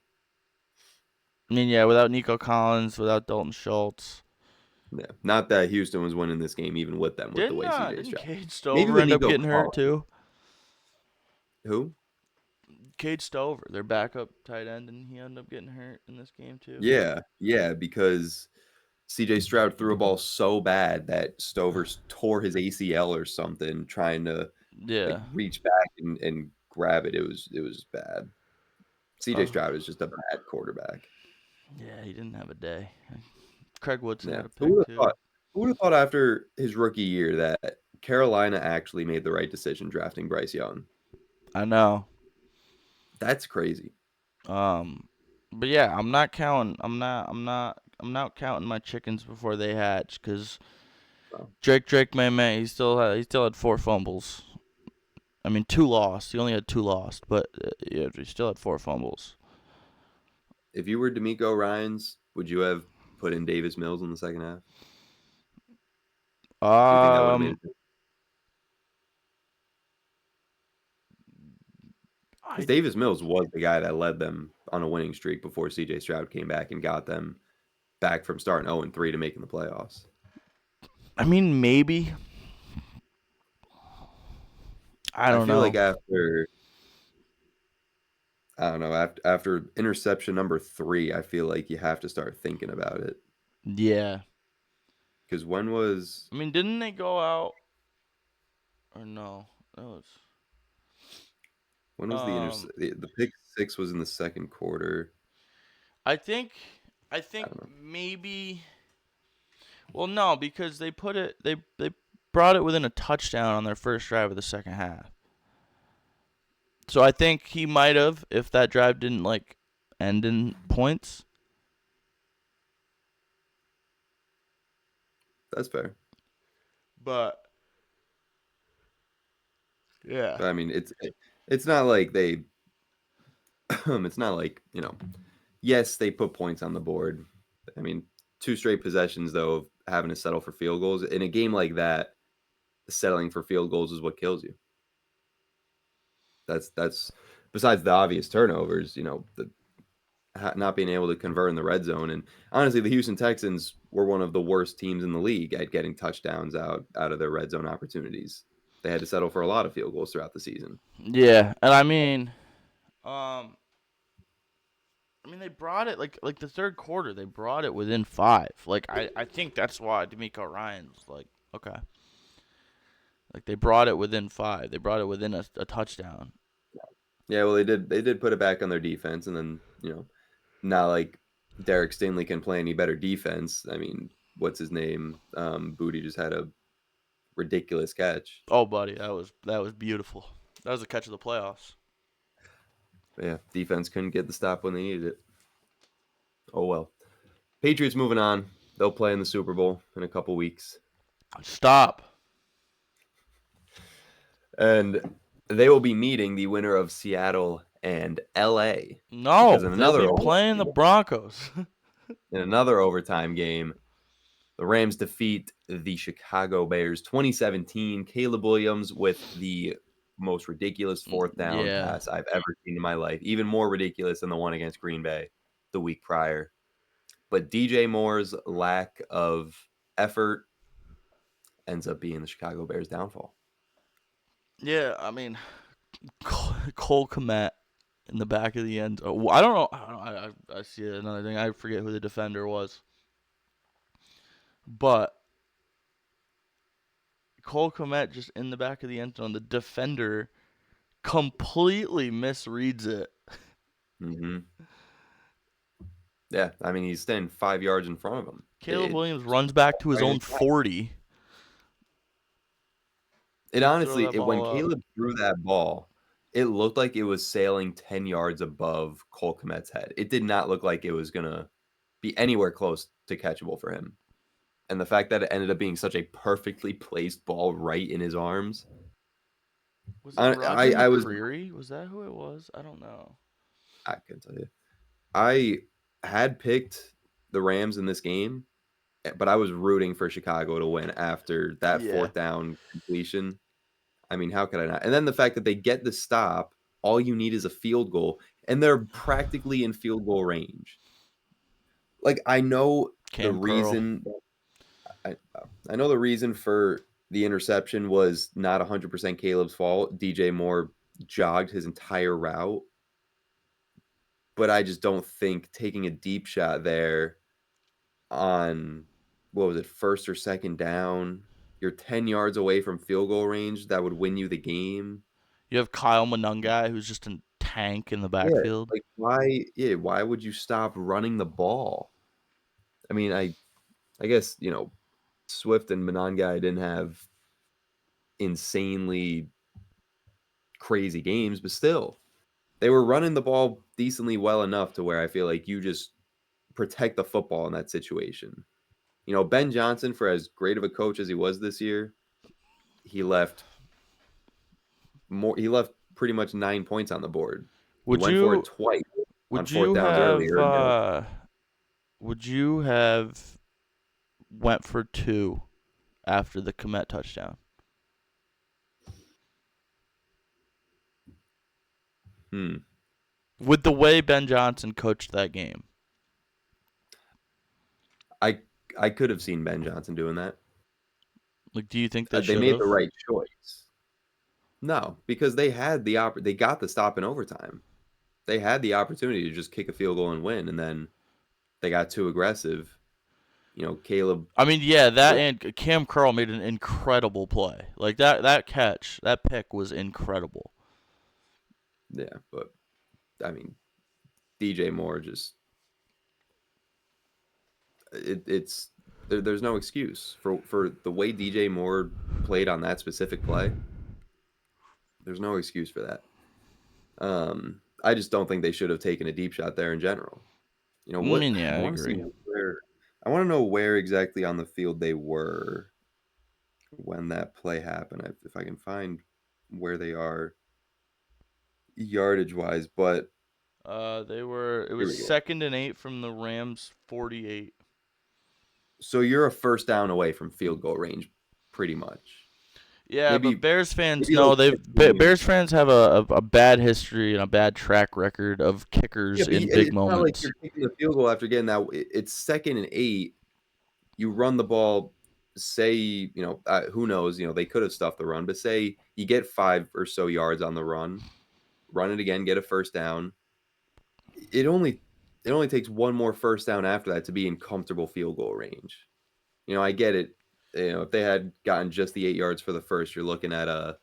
I mean, yeah, without Nico Collins, without Dalton Schultz.
yeah. Not that Houston was winning this game even with them with the
Didn't
way CJ
didn't
Stroud.
Cade
Maybe
Stover
with
end up
Nico
getting hurt
Collins.
too?
Who?
Cade Stover, their backup tight end, and he ended up getting hurt in this game too.
Yeah, because CJ Stroud threw a ball so bad that Stover tore his ACL or something trying to like
Yeah.
reach back and grab it. It was bad. CJ
Uh,
Stroud is just a bad quarterback.
yeah, he didn't have a day. Craig Woodson
Yeah.
had a
Who would
pick
have
too.
thought? Who would have thought after his rookie year that Carolina actually made the right decision drafting Bryce Young?
I know.
That's crazy.
Um, but yeah, I'm not counting. I'm not counting my chickens before they hatch. Cause
Well,
Drake, man, he still had 4 fumbles. I mean, 2 lost. He only had 2 lost, but yeah, he still had 4 fumbles.
if you were D'Amico Ryans, would you have put in Davis Mills in the second half? Do you think that would have made
Um,
a difference? Because
I
Davis Mills was the guy that led them on a winning streak before CJ Stroud came back and got them back from starting 0-3 to making the playoffs.
I mean maybe. I
I
don't
feel like
know.
after I don't know after interception number 3, I feel like you have to start thinking about it.
Yeah.
Because when was
I mean, didn't they go out or no? That was
when was
um.
the pick six was in the second quarter.
I think I
I
think
don't know.
maybe. Well, no, because they brought it within a touchdown on their first drive of the second half. So I think he might have if that drive didn't like end in points.
That's fair.
But yeah.
But I mean, it's not like they it's not like, yes, they put points on the board. I mean, two straight possessions though of having to settle for field goals in a game like that, settling for field goals is what kills you. That's besides the obvious turnovers, the not being able to convert in the red zone. And honestly, the Houston Texans were one of the worst teams in the league at getting touchdowns out of their red zone opportunities. They had to settle for a lot of field goals throughout the season.
Yeah, and um, I mean, they brought it like the third quarter. They brought it within 5. Like I think that's why D'Amico Ryan's like okay. Like they brought it within 5. They brought it within a touchdown.
Yeah, well, they did put it back on their defense, and then not like Derek Stingley can play any better defense. I mean, what's his name? Booty just had a ridiculous catch.
Oh, buddy, that was beautiful. That was a catch of the playoffs.
But yeah, defense couldn't get the stop when they needed it. Oh well. Patriots moving on. They'll play in the Super Bowl in a couple weeks,
Stop.
and they will be meeting the winner of Seattle and L.A. because
No,
in
they'll be playing the Broncos.
another overtime game, the Rams defeat the Chicago Bears 2017. Caleb Williams with the most ridiculous fourth down
Yeah.
pass I've ever seen in my life, even more ridiculous than the one against Green Bay the week prior. But DJ Moore's lack of effort ends up being the Chicago Bears' downfall.
Yeah, I mean, Cole Kmet in the back of the end. Oh, I don't know. I see another thing. I forget who the defender was. But Cole Kmet just in the back of the end zone. The defender completely misreads it.
Hmm. Yeah, I mean, he's standing 5 yards in front of him.
Caleb Williams runs back to his own 40
It
to throw
honestly,
that
when
ball up.
Caleb threw that ball, it looked like it was sailing 10 yards above Cole Kmet's head. It did not look like it was going to be anywhere close to catchable for him. And the fact that it ended up being such a perfectly placed ball right in his arms,
Was it
I,
Roger
I was,
McCreary? Was that who it was? I don't know.
I can tell you, I had picked the Rams in this game, but I was rooting for Chicago to win after that
Yeah.
fourth down completion. I mean, how could I not? And then the fact that they get the stop, all you need is a field goal, and they're practically in field goal range. Like I know the
Cam Curl.
reason I know the reason for the interception was not 100% Caleb's fault. DJ Moore jogged his entire route, but I just don't think taking a deep shot there on what was it, first or second down, you're 10 yards away from field goal range that would win you the game.
You have Kyle Monungai, who's just an tank in the
Yeah,
backfield.
like, why would you stop running the ball? I mean, I guess, Swift and Monangai didn't have insanely crazy games, but still, they were running the ball decently well enough to where I feel like you just protect the football in that situation. Ben Johnson, for as great of a coach as he was this year, he left he left pretty much 9 points on the board. He
Would
went for it
you
twice on
would
fourth
you
downs
have
earlier,
would you have went for two after the Komet touchdown?
hmm,
With the way Ben Johnson coached that game.
I I could have seen Ben Johnson doing that.
Like, do you think they
They
should
made the
have?
right choice. No, because they had they got the stop in overtime. They had the opportunity to just kick a field goal and win, and then they got too aggressive. Caleb.
I mean, yeah, that
Ro-
and Cam Curl made an incredible play. Like that catch, that pick was incredible.
Yeah, but I mean, DJ Moore just it's there's no excuse for the way DJ Moore played on that specific play. There's no excuse for that. I just don't think they should have taken a deep shot there in general.
I
What
mean,
I
yeah, I
want to see
agree.
where I want to know where exactly on the field they were when that play happened. If I can find where they are yardage wise, but
They were. It
here
was
we go.
2nd and 8 from the Rams 48.
So you're a first down away from field goal range, pretty much.
Yeah, but
Maybe
Bears fans
maybe like
know
fifteen.
Bears fans have a bad history and a bad track record of
Yeah,
kickers
but
in big
it's not like
moments.
you're kicking the field goal after getting that. It's 2nd and 8. You run the ball. Say who knows? They could have stuffed the run, but say you get 5 or so yards on the run, run it again, get a first down. It only it only takes one more first down after that to be in comfortable field goal range. I get it. If they had gotten just the 8 yards for the first, you're looking at a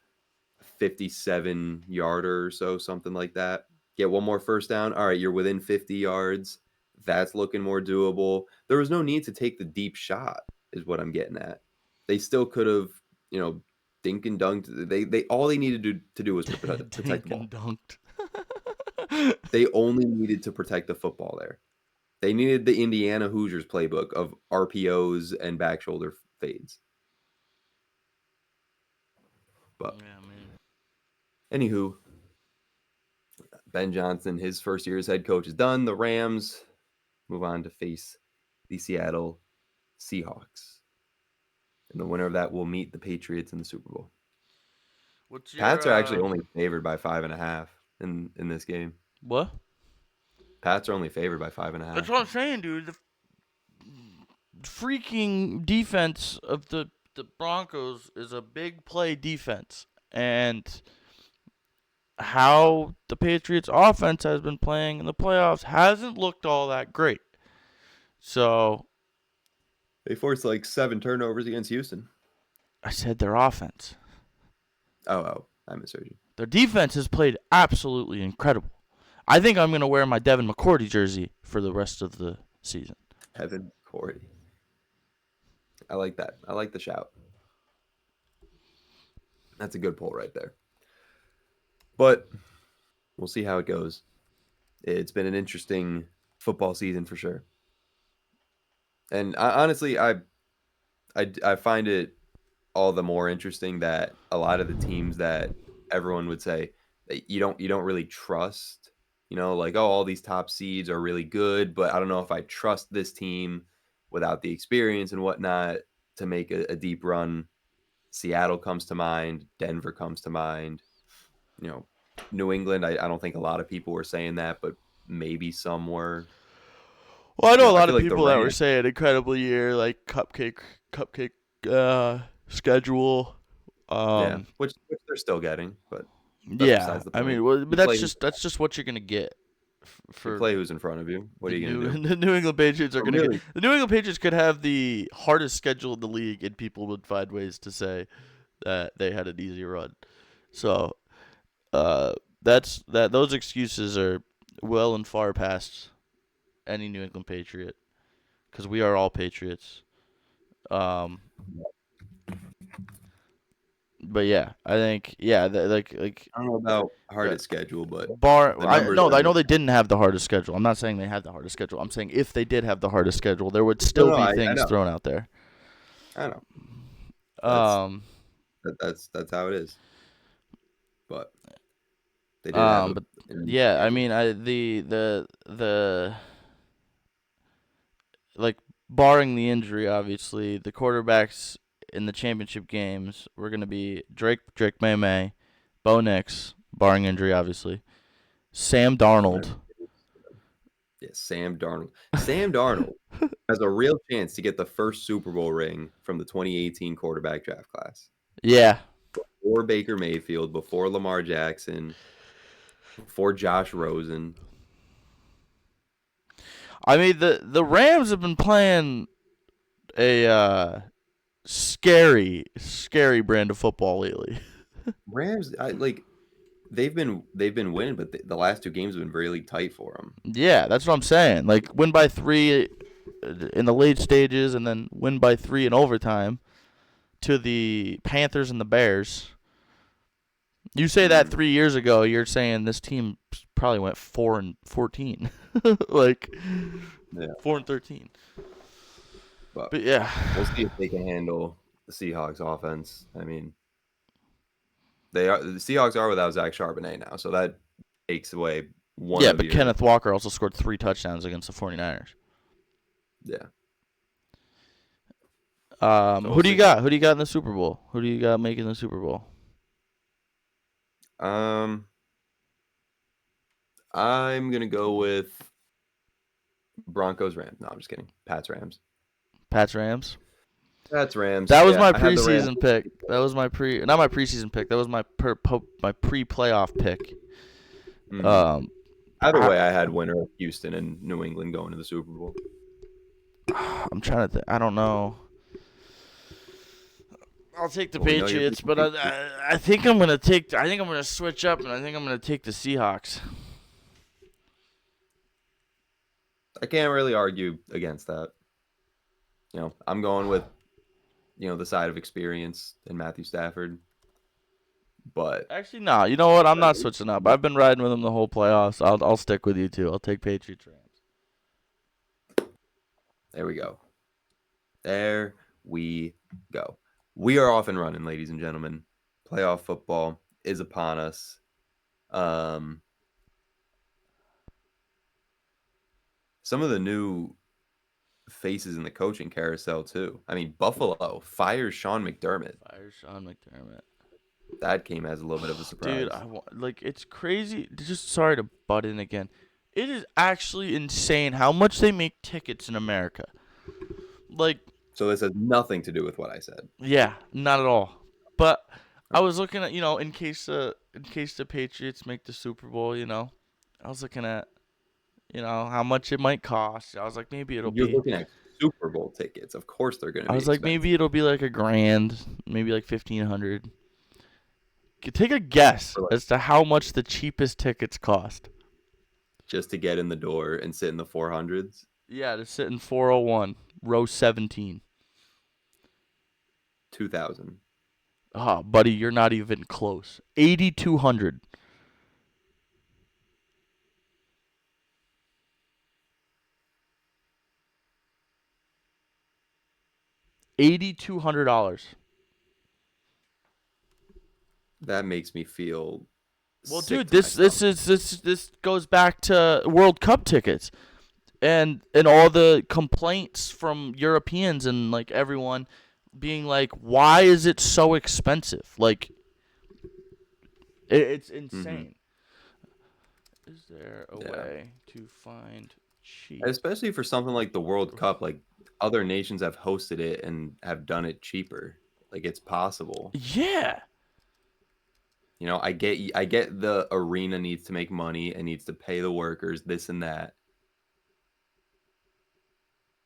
57 yarder or so, something like that. Get one more first down. All right, you're within 50 yards. That's looking more doable. There was no need to take the deep shot, is what I'm getting at. They still could have, dink and dunked. They all they needed to do was protect the
Dink
ball.
and dunked.
They only needed to protect the football there. They needed the Indiana Hoosiers playbook of RPOs and back shoulder fades. But
Yeah, man.
anywho, Ben Johnson, his first year as head coach is done. The Rams move on to face the Seattle Seahawks. And the winner of that will meet the Patriots in the Super Bowl.
What's your
Pats are actually only favored by 5.5 in this game.
what?
Pats are only favored by five and a
That's
half.
what I'm saying, dude. The freaking defense of the Broncos is a big play defense, and how the Patriots offense has been playing in the playoffs hasn't looked all that great. So
They forced like 7 turnovers against Houston.
I said their offense.
Oh, I misheard you.
Their defense has played absolutely incredible. I think I'm going to wear my Devin McCourty jersey for the rest of the season.
Evan Corey. I like that. I like the shout. That's a good pull right there. But we'll see how it goes. It's been an interesting football season for sure. And honestly, I find it all the more interesting that a lot of the teams that everyone would say that you don't really trust, like, oh, all these top seeds are really good, but I don't know if I trust this team without the experience and whatnot to make a deep run. Seattle comes to mind, Denver comes to mind, you know, New England. I don't think a lot of people were saying that, but maybe some were.
Well, I know a
I
lot
feel
of
like the
people that were
Rams,
saying incredible year, like cupcake schedule.
yeah,
Um,
which they're still getting, but that's
yeah,
besides the
I
point.
mean, well,
You
but
play
that's just what you're gonna get
you
for
play who's in front of you. What
the
are you gonna
new
do?
the New England Patriots are
But
gonna get.
really,
The New England Patriots could have the hardest schedule in the league, and people would find ways to say that they had an easy run. So, uh, those excuses are well and far past any New England Patriot because we are all Patriots. Um, but yeah, I think like
I don't know about
yeah,
hardest schedule, but
bar.
the
I
numbers
no,
I
I know
mean,
they didn't have the hardest schedule. I'm not saying they had the hardest schedule. I'm saying if they did have the hardest schedule, there would
no,
still
no,
be
I
things
know,
thrown out there.
I know. That's
Um,
that's how it is. But they did have
but
an easy
yeah, I
schedule.
mean, the like barring the injury, obviously the quarterbacks in the championship games were gonna be Drake May, Bo Nix, barring injury, obviously. Sam
I'm gonna
Darnold.
yeah, Sam Darnold. Sam Darnold has a real chance to get the first Super Bowl ring from the 2018 quarterback draft class.
Yeah,
Before Baker Mayfield, before Lamar Jackson, before Josh Rosen.
I mean the Rams have been playing a scary brand of football lately.
Rams, I like they've been winning, but the last two games have been really tight for them.
Yeah, that's what I'm saying. Like win by 3 in the late stages, and then win by 3 in overtime to the Panthers and the Bears. You say that
Mm,
3 years ago, you're saying this team probably went 4-14, like
yeah,
4-13.
but
But yeah,
we'll see if they can handle the Seahawks offense. I mean, the Seahawks are without Zach Charbonnet now, so that takes away one
yeah.
of
But
your
Kenneth Walker also scored 3 touchdowns against the 49ers.
yeah. So we'll
Who do you
see.
got? Who do you got in the Super Bowl? Who do you got making the Super Bowl?
Um, I'm gonna go with Broncos Rams. No, I'm just kidding. Pats Rams.
Pats Rams.
Pats Rams.
That was
Yeah,
my
I had the Rams.
preseason pick. That was my pre not my preseason pick. That was my pre-playoff pick.
Mhm.
Um,
Either
I,
way, I had winner of Houston and New England going to the Super Bowl.
I'm trying to think. I don't know. I'll take the
Well, we know you're
Patriots,
picking
but
Patriots.
I think I'm gonna take. I think I'm gonna switch up, and I think I'm gonna take the Seahawks.
I can't really argue against that. I'm going with the side of experience in Matthew Stafford, but
Actually, no. You know what? I'm not switching up. I've been riding with them the whole playoffs. I'll stick with you too. I'll take Patriots Rams.
there we go. There we go. We are off and running, ladies and gentlemen. Playoff football is upon us. Um, some of the new faces in the coaching carousel too. I mean, Buffalo fires Sean McDermott.
Fire Sean McDermott.
That came as a little bit of a
Dude,
surprise.
like it's crazy. Just sorry to butt in again. It is actually insane how much they make tickets in America. Like,
So this has nothing to do with what I said.
yeah, not at all. But I
Okay.
was looking at, in case the Patriots make the Super Bowl, I was looking at, how much it might cost. I was like,
You're looking at Super Bowl tickets. Of course, they're going to be
maybe
expensive.
it'll be like a grand, maybe like 1,500. Take a guess
For like
as to how much the cheapest tickets cost.
just to get in the door and sit in the 400s.
Yeah, to sit in 401, row 17.
2,000.
Ah, buddy, you're not even close. 8,200. $8,200.
That makes me feel
Well,
sick
dude,
to my stomach.
this goes back to World Cup tickets and all the complaints from Europeans and like everyone being like, why is it so expensive? Like, it's
Hmm.
insane. Is there a
Yeah.
way to find cheap?
Especially for something like the World Cup, like other nations have hosted it and have done it cheaper. Like it's possible.
Yeah.
I get the arena needs to make money and needs to pay the workers, this and that.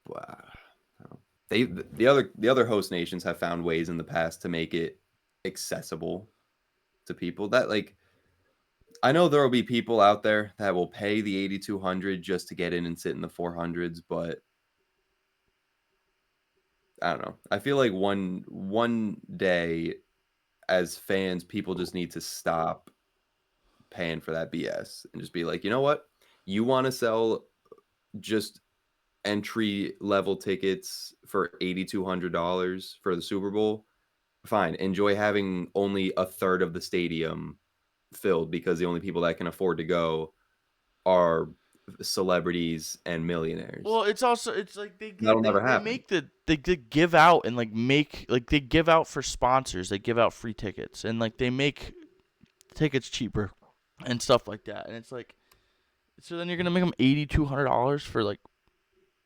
Wow. The other host nations have found ways in the past to make it accessible to people. That like I know there will be people out there that will pay the 8,200 just to get in and sit in the 400s, but I don't know. I feel like one day as fans, people just need to stop paying for that BS and just be like, you know what? You want to sell just entry level tickets for $8,200 for the Super Bowl? Fine. Enjoy having only a third of the stadium filled because the only people that can afford to go are celebrities and millionaires.
Well, it's also it's like
That'll never
they
happen.
make they give out and like they give out for sponsors. They give out free tickets and like they make tickets cheaper and stuff like that. And it's like so then you're gonna make them $8,200 for like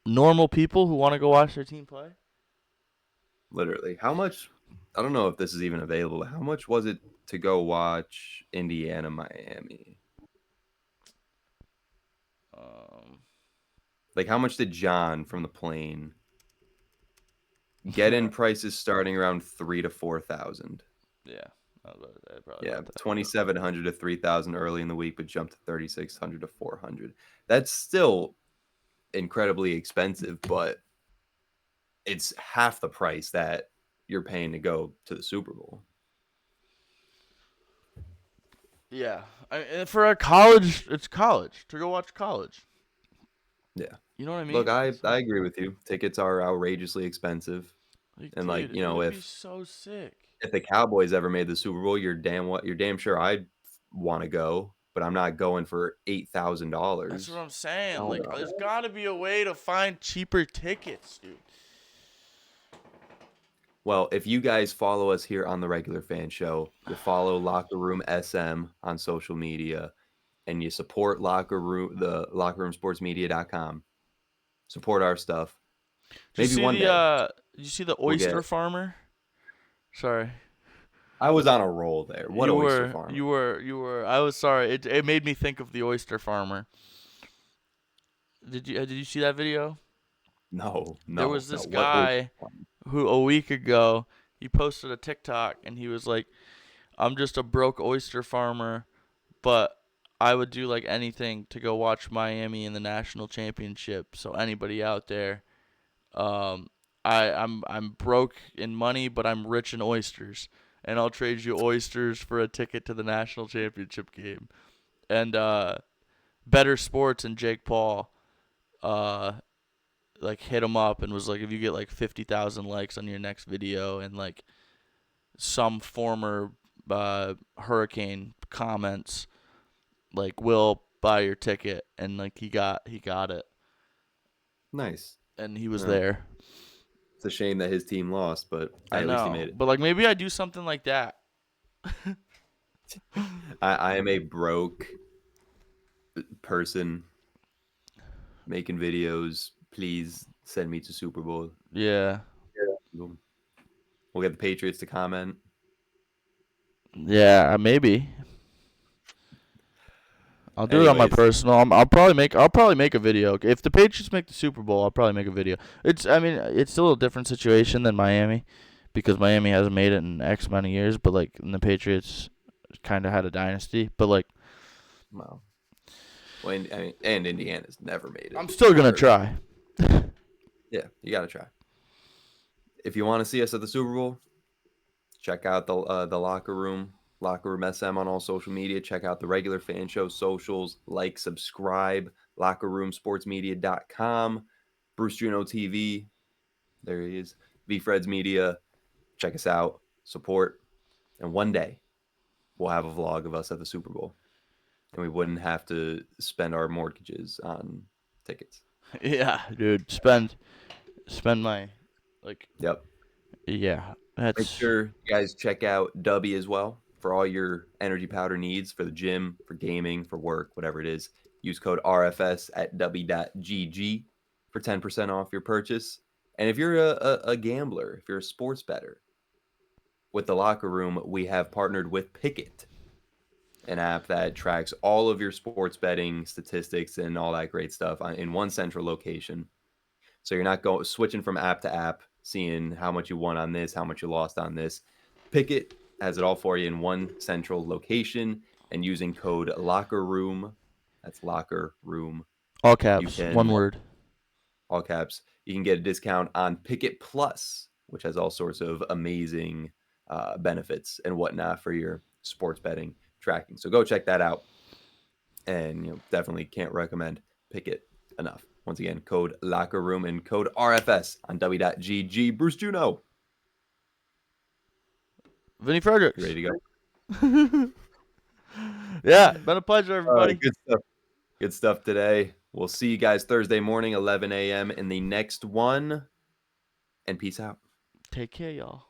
normal people who want to go watch their team play.
Literally. How much? I don't know if this is even available. How much was it to go watch Indiana, Miami?
Um,
Like, how much did John from the plane get in prices starting around 3 to 4 thousand?
yeah, probably
Yeah,
about that.
2,700 to 3,000 early in the week, but jumped to 3,600 to 400. That's still incredibly expensive, but it's half the price that you're paying to go to the Super Bowl.
Yeah, and for a college, it's college to go watch college.
Yeah.
You know what I
Look,
mean?
I
It's
I agree with you. Tickets are outrageously expensive.
like,
And like,
dude,
you
it
know,
would be
if
so sick.
if the Cowboys ever made the Super Bowl, you're damn sure I'd want to go, but I'm not going for
That's what
$8,000.
I'm saying.
Hell
Like,
no.
there's got to be a way to find cheaper tickets, dude.
Well, if you guys follow us here on the Regular Fan Show, you follow Locker Room SM on social media, and you support the lockerroomsportsmedia.com. Support our stuff.
Did you
Maybe
see
one
the
day
Did you see the
we'll get.
oyster farmer? Sorry.
I was on a roll there. What oyster farmer?
I was sorry. It made me think of the oyster farmer. Did you see that video?
No,
There
no,
was
no.
this
What oyster
guy
farmer?
who a week ago he posted a TikTok and he was like, "I'm just a broke oyster farmer, but I would do like anything to go watch Miami in the national championship. So anybody out there, um, I'm broke in money, but I'm rich in oysters, and I'll trade you oysters for a ticket to the national championship game." And Better Sports and Jake Paul, uh, like hit him up and was like, if you get like 50,000 likes on your next video, and like some former Hurricane comments, like we'll buy your ticket, and like he got it,
Nice.
and he was
Well,
there.
it's a shame that his team lost, but
I
hey, at least he
know,
made it.
but like maybe I do something like that.
I am a broke person making videos. Please send me to Super Bowl.
Yeah,
Boom. We'll get the Patriots to comment.
yeah, maybe I'll do it on my
Anyways,
personal. I'll probably make a video if the Patriots make the Super Bowl. I'll probably make a video. I mean it's still a different situation than Miami, because Miami hasn't made it in X amount of years, but like and the Patriots kind of had a dynasty, but like
well, I mean, and Indiana's never made it.
I'm still gonna
Or
try.
yeah, you got to try. If you want to see us at the Super Bowl, check out the locker room SM on all social media. Check out the regular fan show socials. Like, subscribe. LockerRoomSportsMedia.com. Bruce Juno TV. There he is. VFreds Media. Check us out. Support. And one day we'll have a vlog of us at the Super Bowl, and we wouldn't have to spend our mortgages on tickets.
Yeah, dude, spend my like
Yep.
yeah.
Make
That's
sure you guys check out Dubby as well for all your energy powder needs for the gym, for gaming, for work, whatever it is. Use code RFS at dubby.gg for 10% off your purchase. And if you're a gambler, if you're a sports bettor, with the locker room, we have partnered with Pickett, an app that tracks all of your sports betting statistics and all that great stuff in one central location. So you're not going switching from app to app, seeing how much you won on this, how much you lost on this. Pickett has it all for you in one central location. and using code locker room, that's locker room,
All
you
caps, one
can,
word.
all caps, you can get a discount on Picket Plus, which has all sorts of amazing benefits and whatnot for your sports betting tracking. So go check that out. And definitely can't recommend Picket enough. Once again, code locker room and code RFS on W.GG. Bruce Juno,
Vinny
you ready
Fredericks.
to go?
Yeah, been a pleasure,
All right,
everybody.
good stuff. Good stuff today. We'll see you guys Thursday morning, 11 a.m. in the next one. And peace out.
Take care, y'all.